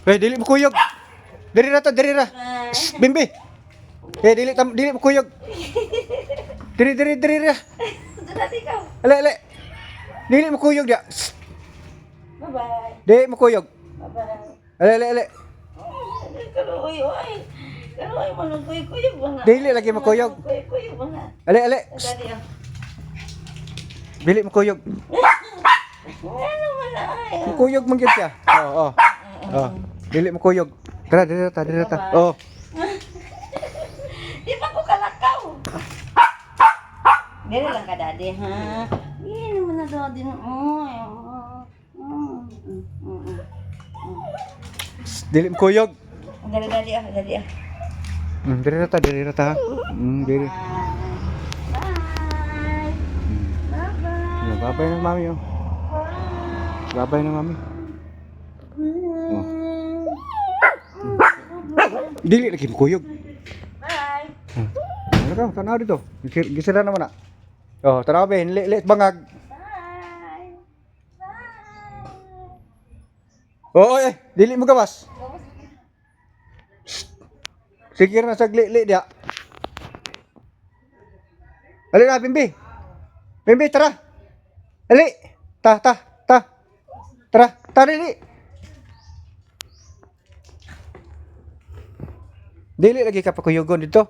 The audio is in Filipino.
Eh, dili mo kuyog. Diri ra ta, diri ra. Shh, Bimbi. Eh, dili mo kuyog. Diri ra. Ale, ale. Dili mo kuyog dia. Shh. Bye-bye. Dili mo kuyog. Bye-bye. Ale, ale, ale. Kaluoy, oy. Kaluoy, manugkuy-kuyog ba na? Dili lagi mo kuyog. Manugkuy-kuyog ba na? Ale, ale. Dali, ah. Dili mo kuyog. Ano man na, ay. Mo kuyog man gyud siya. Oo, oo. Oh. Dili mo kuyog. Tara, diri ra ta, diri ra ta. Oh. Di ba ko kalakaw? Dili lang ka, daddy, ha? Hindi naman na, daddy. Oy, Dili mo kuyog. Dali, daddy, ah. Dali, ah. Diri ra ta, diri ra ta. Diri. Bye. Bye-bye. Babay ng mami oh. Babay ng mami. Oh. Dili lagi mo kuyog. Bye. Ano ka? Tanaw dito. Gisira naman na. Oh, tanaw ba? Liit bangag. Bye. Oo, dili mo gawas. Sige na sa li dia. Ali na, Bimbi. Bimbi, tara. Ali. Ta. Tara, dili. Dili lagi ka pa kuyugon dito.